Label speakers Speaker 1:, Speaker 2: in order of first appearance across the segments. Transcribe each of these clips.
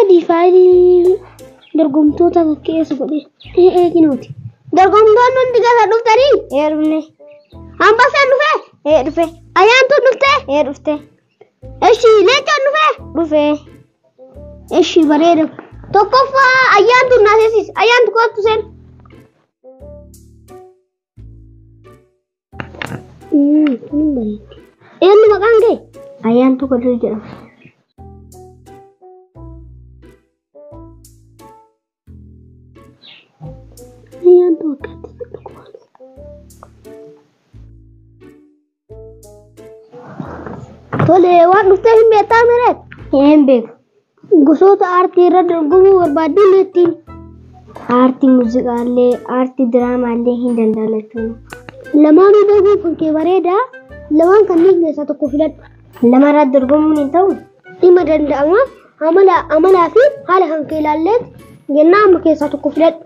Speaker 1: Adi faayilii dorgomtoota keessa godhe eeginooti. Dorgomtoonni hundi gaafa dhuftanii
Speaker 2: dhufne.
Speaker 1: Hambasaan dhufee
Speaker 2: Dhufe.
Speaker 1: Ayyaantuun dhuftee
Speaker 2: Dhufte.
Speaker 1: Eshi leencoon
Speaker 2: Dhufe.
Speaker 1: Eshi bareeda. Tokkoffaa ayyaantuun naasesis ayyaantu kootu seen. Kun bareeda. Eenyu maqaan kee?
Speaker 2: Ayyaantu godhuu jedhama.
Speaker 1: Ayyaantu akkatti dhukkubaan. Tole waan dhuftee hin beektaa miree?
Speaker 2: Hin beeku.
Speaker 1: Gosoota aartii irra dorgomuu barbaaddu nettiin.
Speaker 2: Aartii muuziqaallee, aartii diraamaallee hin danda'alachuun.
Speaker 1: Lamaanuu dorgomuu kan kee bareeda. Lamaan kanneen keessaa tokko filadhu.
Speaker 2: Lamarraa dorgomuun hin ta'u.
Speaker 1: Dhimma danda'ama. Amalaa fi haala kan kee ilaalleet jennaan amma keessaa tokko filadhu.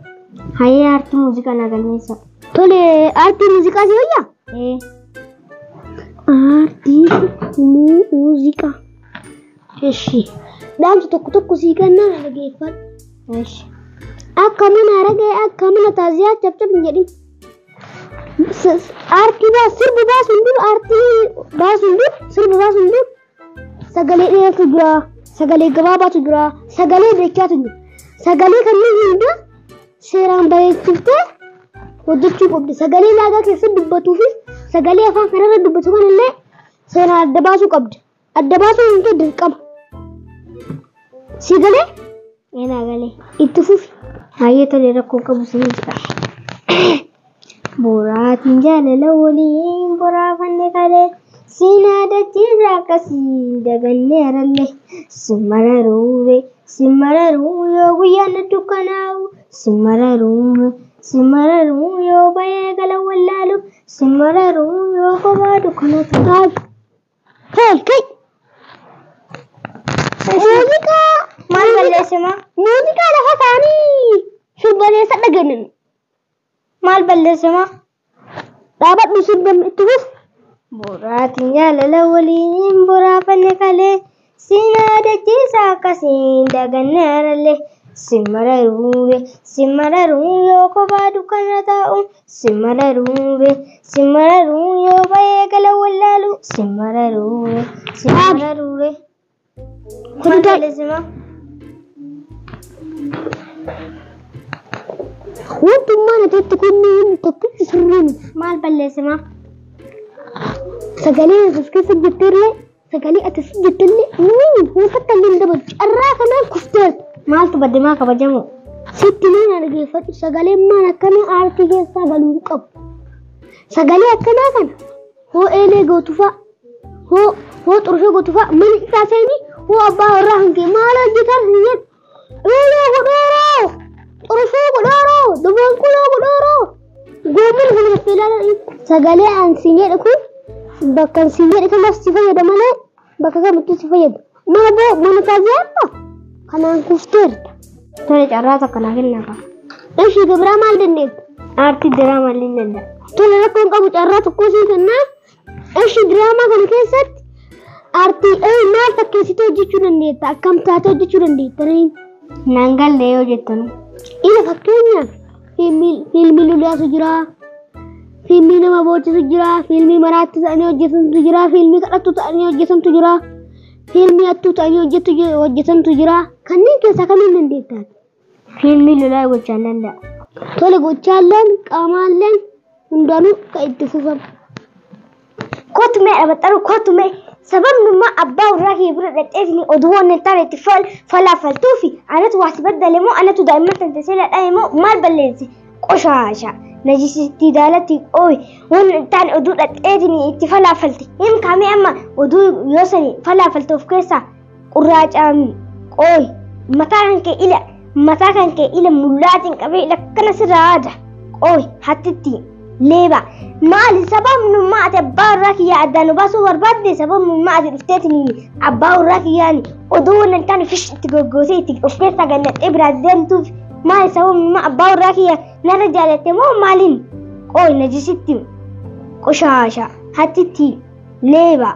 Speaker 2: Hayyee aartii muuziqaa na galmeessa.
Speaker 1: Tole aartii muuziqaa si wayyaa? Aartii muuziqaa. Eshi. Dhaamsa tokko sii kennaa dhageeffadhu.
Speaker 2: Eshi.
Speaker 1: Akka mana ragee akka mana taaziyaa cabcab hin jedhin. Aartii sirbi baasuun dur aartii baasuun dur sirbi baasuun dur sagalee dheeratu jira, sagalee gabaabaatu jira, sagalee beekaatu jira. Sagalee kanneen hunda seeraan bareechiftee hojjechuu qabdi. Sagalee laagaa keessatti dubbatuu fi sagalee afaan kanarra dubbatu kanallee seeraan adda baasuu qabdi. Adda baasuu hin ta'e dirqama. Si galee?
Speaker 2: Eenaa galee.
Speaker 1: Itti fufi.
Speaker 2: Hayyee tolee rakkoo qabu sinii jira. Boraatiin jaalala waliin boraafanne kalee siinaa dachiirraa akkasii dagannee harallee simmararuu yoo guyyaan na dukkanaa'u simmararuu yoo bayee gala wallaalu simmararuu yoo kophaa dukkanatu.
Speaker 1: Kai! Muuziqaa!
Speaker 2: Maal balleessima?
Speaker 1: Muuziqaa lafa kaanii sirbaneessa dhaganan.
Speaker 2: Maal balleessima?
Speaker 1: Dhaabadhu sirban itti fufi.
Speaker 2: Boraatiin jaalala waliin boraafanne kalee siinaa dachiirraa akkasiin dagannee harallee simmararuu yoo kophaa dukkana taa'u simmararuu yoo bayee gala wallaalu simmararuu. Maal balleessima?
Speaker 1: Wantummaan atiitti kunniin tokkichi sirriin.
Speaker 2: Maal balleessima?
Speaker 1: Sagalee as keessa jetteerlee sagalee atis jetteerlee wanta illee dabalu carraa kanaan kufteerta.
Speaker 2: Maaltu baddeemaa kabajamu?
Speaker 1: Sitti nama dhageeffadhu sagaleen maan akkanaa aartii keessaa galuu qabu. Sagalee akkanaa kana hoo eelee gootuufaa hoo xurshoo gootuufaa mana isaa seenii hoo abbaa warraa hankee maal hojjetan hin jedhu. Eelee godhooroo! Xurshoo godhooroo! Dubarkuloo godhooroo! Goomana kana jettee ilaalaa sagalee aan siin jedhu kun bakka siin jedhu kanaaf si fayyada malee bakka kamittuu si fayyada. Mana taaziyaadha kanaan kufteerta.
Speaker 2: Tole carraa tokko naa kennaa.
Speaker 1: Eshi gabiraa maal dandeetta?
Speaker 2: Aartii diraamaa illee danda'a.
Speaker 1: Tole rakkoon qabu carraa tokko sii kennaa. Eshi diraamaa kana keessatti aartii maal fakkeessitee hojjechuu dandeetta? Akkam taatee hojjechuu dandeetta?
Speaker 2: Naan galle yoo jettanu.
Speaker 1: Ila fakkeenyaaf fiilmii lolaatu jira. Fiilmii nama boocisu jira. Fiilmii maraatti ta'anii hojjetantu jira. Fiilmii kadhattuu ta'anii hojjetantu jira. Fiilmii hattuu ta'anii hojjetantu jira. Kanneen keessaa kamiin dandeettaa?
Speaker 2: Fiilmii lolaa gochaan danda'a.
Speaker 1: Tole gochaalleen qaamaalleen hundaanuu kan itti fufamu.
Speaker 2: Kootu mee dhabaxaru kootu mee sababnummaa abbaa warraa kee bira dhadheetini oduu waan hin taane itti falaafaltuu fi anatu waasi baddale moo anatu daa'imman tantasee ladhaa'e moo maal balleesse qoshaasha najisitti daalatti ooyi waan hin taane oduu dhadheetini itti falaafalte hin kaamee amma oduu yoo sani falaafalte of keessaa qurraacaan ooyi mataa kan kee ila mullaatiin qabee ila akkana sirraa aada ooyi hattitti leeba. Maali sababnummaa ati abbaa warraa kiyyaa addaan baasuu barbaadde sababnummaa ati dhufteetini abbaa warraa kiyyaani oduu waan hin taane fish itti goggootee itti of keessaa galladhee biraa deemtuuf maali sababnummaa abbaa warraa kiyyaa narra jaalatte moo maaliin qooyi najisitti qoshaasha hattitti leeba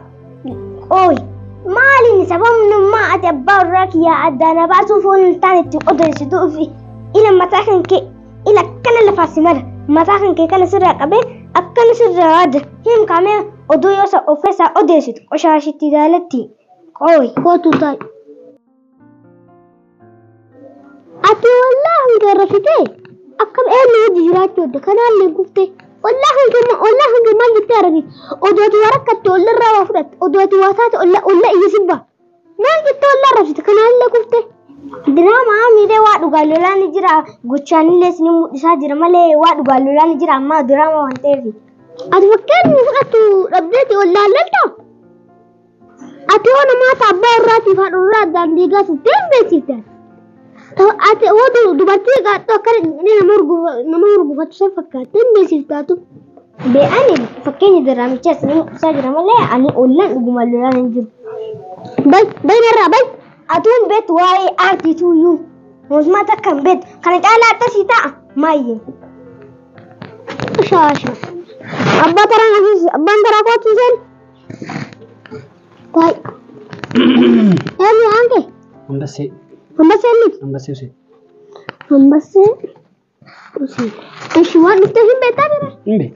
Speaker 2: qooyi مالي سبب من ما أتبع الراك يا عدانا بعثوا فون تاني تقدر يسدوا في إلى متاخن كي إلى كان اللي فاسمر متاخن كي كان سر قبل أكن سر هذا هم كمان أدو يوسف أوفيسا أديسيت وشاشة تدالتي قوي
Speaker 1: كوتو تاي أتي والله جرفتي أكم إيه اللي جرات جود كان اللي قفتي والله ما جبت أرجع أدوات ورقة تقول للروا فرت أدوات واسات ولا يسبه ما جبت ولا رفت كان اللي قفتي
Speaker 2: دراما ميدا وادو قالوا لا نجرا غوتشاني لسني مدسا جرمله وادو قالوا لا نجرا ما دراما وانتي
Speaker 1: أتفكرني فقط رديتي ولا لنتو أتي وانا ما تعبر راتي فالرات دان ديغا ستين بيتي أتي ودو دبتي قاتو كان نمرغو فتشا فكاتين بيتي تاتو
Speaker 2: بأني فكيني درامي تشسني مدسا جرمله أني أولا قالوا لا نجرا
Speaker 1: باي مرة
Speaker 2: أتون بيت واي آرتي تو يو وزما تكن بيت كانت على تسيتا ماي
Speaker 1: شاشة أبا ترى نفس أبا ترى كوت زين طيب يعني عنك
Speaker 3: أمبسي وسي
Speaker 1: إيش هو نفتهم بيتا
Speaker 3: إمبي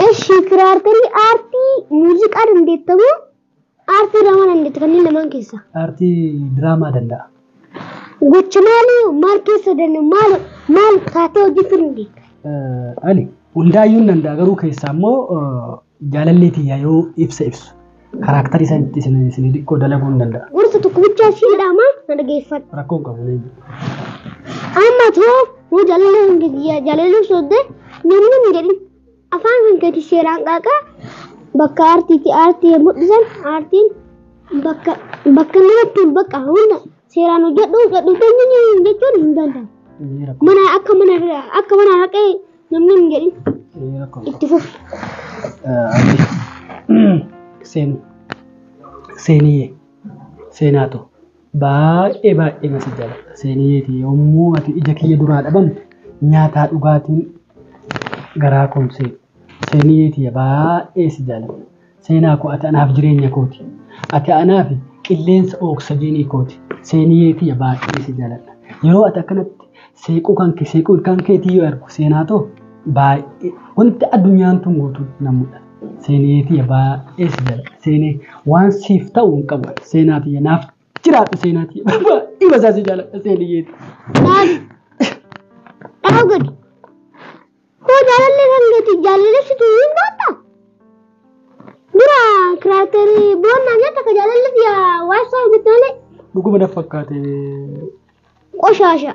Speaker 1: إيش كرار تري آرتي موسيقى عندي آرتي رامان عندي تكلم لمن كيسا
Speaker 3: آرتي دراما دندا
Speaker 1: gochumali maal keessa danne maal kaatee hojjetu
Speaker 3: Ali hundaayyuun danda'a garuu keessaa immoo jaalalleetii yoo ibsu karaaktarii isin xiqqoo dalaguu hin danda'a.
Speaker 1: Gorsa tokko bichaa siidhama na dhageeffadhu.
Speaker 3: Rakkoon qabu neenyu.
Speaker 1: Amma too jaalallee soodde namni hin jedhin afaan kan gadi seeraan qaaqaa bakka aartii mul'isan aartiin bakka namatti bakka hunda seeraan hojjedhu jechuun hin danda'amu. Mana akka mana haqee namni hin jedhin itti fufu.
Speaker 3: Seenaatu baay'ee nasi jaalladha. Seeniyyeeti yommuu ati ija kiyya duraa dhabamtu nyaataa dhugaatiin garaa koomsee. Seeniyyeeti baay'ee si jaalladha. Seenaa koo ati anaaf jireenya kooti. Ati anaaf qilleensa oksijiinii kooti. Seeniyyeeti baay'ee si jaalladha. Yeroo ati akkanatti seequu kan keetii yoo argu seenaatoo baay'ee wanti addunyaan tun guutuu namudha. Seeniyyeeti baay'ee si jaalladha. Seenee waan siif ta'u hin qabu. Seenaati naaf jiraatu seenaati baay'ee basaa si jaalladha seeniyyeeti.
Speaker 1: Dhagaa gadi. Koo jaalallee kan gadi jaalalleessitu hin baata. Dura kiraakterii boonnaa nyaata akka jaalalleef waasaa hojjetame.
Speaker 3: Dhuguma na fakkaate.
Speaker 1: Qoshaasha.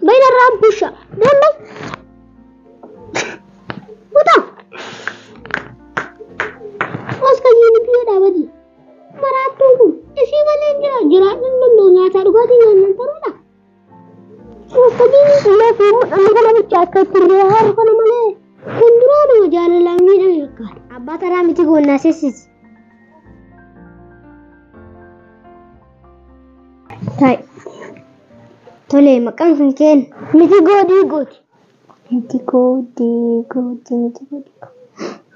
Speaker 1: Bayna irraan busha. Boonnaa. Kutaa. Oscar Unipio Dabadi. Maraattuu kun isii malee jiraachuu danda'u nyaataa dhugaatii nyaannan ta'uudha. Oscar Unipio kana bichaa akka turree haaru kana malee kun duraa nama jaalalaan miidhame fakkaata.
Speaker 2: Abbaa taraa miti goonnaa seessisi. Tole maqaan kan kennu
Speaker 1: Miti goodii gooti.
Speaker 2: miti goodii.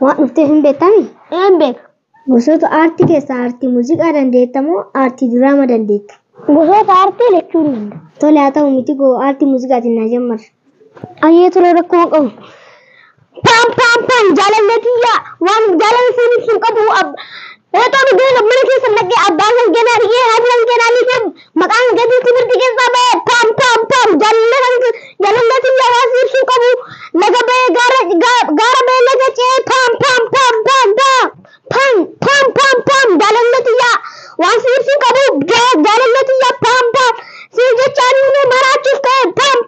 Speaker 2: Waan dhuftee hin beektami?
Speaker 1: Een beeka.
Speaker 2: Gosoota aartii keessaa aartii muuziqaa dandeetta moo aartii diraamaa dandeetta?
Speaker 1: Gosoota aartii jechuun danda'a.
Speaker 2: Tole haa ta'u miti aartii muuziqaatiin naa jammarra.
Speaker 1: Ayyee ture rakkoo qabu. Pam jaalalleetiyyaa waan jaalalli sun qabu Eeto dhugaa mana keessa naqee abbaan kan kennaa dhigee haati kan kennaa dhigee maqaan gadi timirti keessaa ba'ee pam jaalalleetiyyaa waan siibsuu qabu laga ba'ee gaara ba'ee laga ce'ee pam jaalalleetiyyaa waan siibsuu qabu jaalalleetiyyaa pam si jechaan inni maraachuuf ka'e pam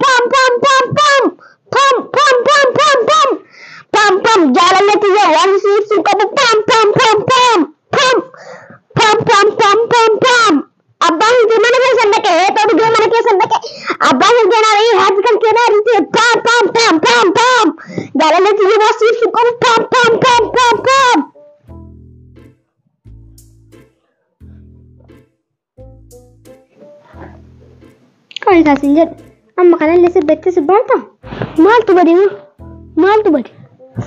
Speaker 1: jaalalleetiyyaa waan siibsuu qabu pam abbaan kan mana keessa naqee eeto dhugaa mana keessa naqee abbaan kan kennaa dhigee haati kan kennaa dhigee pam jaalalleetiyyaa waan siibsuu qabu pam.
Speaker 2: Kan kaasin jedhu amma kanallee sirbeettee sirbaanta.
Speaker 1: Maaltu bade?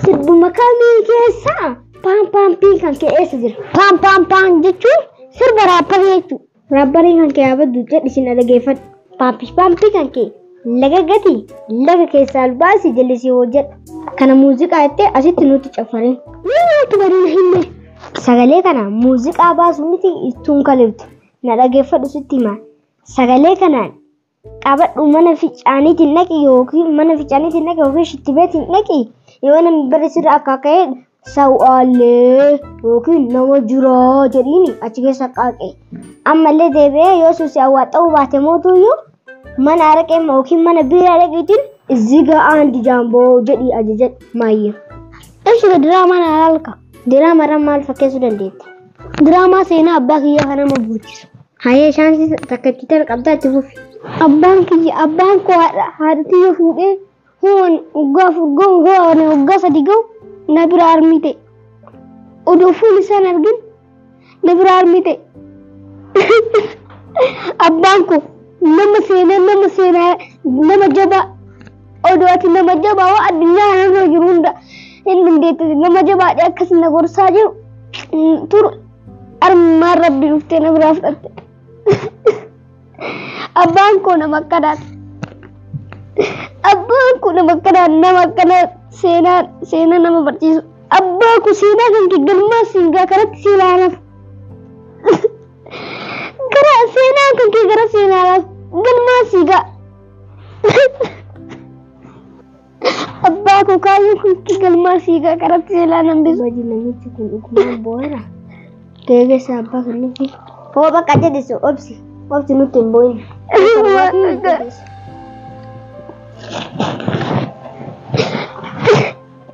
Speaker 2: Sirbuma kamii keessaa pam pii kan kee eessa jira?
Speaker 1: Pam jechuun
Speaker 2: sirba raapparii jechuudha. Raapparii kan kee abaddu jedhi isin dhageeffadhu. Paampii kan kee laga gati laga keessaa albaasi jallisii hojjedha. Kana muuziqaa jettee asitti nuti caffaree.
Speaker 1: Nuti bariina hinne.
Speaker 2: Sagalee kana muuziqaa baasu miti ittuun kaliftu. Na dhageeffadhu sitti himaa. Sagalee kanaan qabadhu mana fincaaniitiin naqi yookiin shittibeetiin naqi. Yoo namni bara sirra akka ka'e sawaalee yookiin nama jiraa jedhiini achi keessa qaaqe. Ammallee deebi'ee yoo suusi awwaaxa'uu baate mootuyyuu mana araqee yookiin mana biiraa dhaqiitiin izziga aandi jaamboo jedhii ajajadhu maayyee.
Speaker 1: Ishee diraamaa na halka.
Speaker 2: Diraamaa maal fakkeessuu dandeetti?
Speaker 1: Diraamaa seenaa abbaa kiyyaa kana nama buuchisu.
Speaker 2: Hayee shaansi takka itti qabdaa itti fufi.
Speaker 1: Abbaan koo haadhatii yoo fuudhee hoon waggaa sadi ga'u na bira armite. Odoo fuul isaan argin na bira armite. Abbaan koo nama seenaa nama jabaa odoo ati nama jabaa waa addunyaa kanarra jiru hunda hin dandeetti nama jabaadhe akkas na gorsaa jiru turu armaan rabbi dhuftee na biraa fudhatte. Abbaan koo nama akkanaati. Abbaan koo nama akkanaati nama akkana seenaa nama barsiisu. Abbaan koo seenaa kan kee galmaa siingaa karatti seenaa lafa. Gara seenaa kan kee gara seenaa lafa galmaa siigaa. Abbaa koo kaayyoo kan kee galmaa siigaa karatti seenaa nambisu.
Speaker 2: Baji namichi kun dhugumaan boo'eera. Geegessa abbaa kan nuti. Hoo bakka jedhisu obsi. Obsi nuti hin boo'in.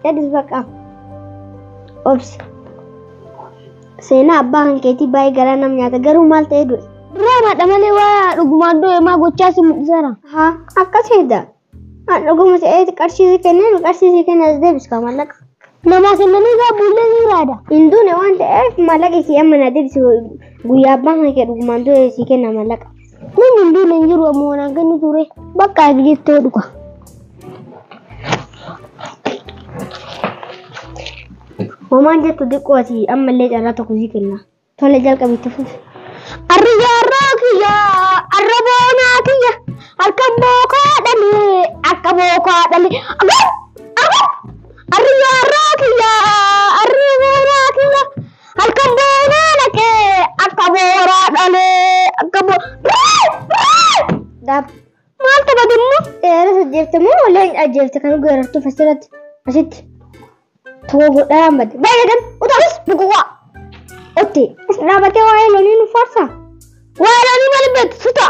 Speaker 2: Jedhis bakka. Obsi. Seenaa abbaa kan keetii baay'ee garaa nam nyaata garuu maal ta'ee du'e?
Speaker 1: Diraamaadha malee waa dhugumaan du'e maa gochaa si mul'iseera.
Speaker 2: Haa akkasiidha. Dhuguma ta'ee qarshii kennan deebiskaa mallaqa.
Speaker 1: Namaa kennanii egaa buullee ni raada.
Speaker 2: Hin duune waan ta'eef mallaqa isii amma na deebisi guyyaa abbaan kan kee dhugumaan du'e isii kenna mallaqa.
Speaker 1: Namni hin duune hin jiru ammoo waan kennu ture. Bakka jettee dhuga.
Speaker 2: Homaan jettu xiqqoo ati ammallee carraa tokko sii kenna. Tole jalqabitti fufi.
Speaker 1: Arriyaarraa kiyya arraboonaa kiyya harka bookaa dhalee akka bookaa dhalee. Arriyaarraa kiyya arraboonaa kiyya harka boonaa dhaqee akka booraa dhalee akka
Speaker 2: Maal taphatimmoo? Dheeras ajjeefte moo wallee ajjeefte kan geerartuu fasirratti asitti tokko godhaa madde. Baay'eedhaan utaalis bukuqaa. Otte dhaabatee waa'ee loonii nu faarsaa.
Speaker 1: Waa'ee loonii maal beektu sutaa?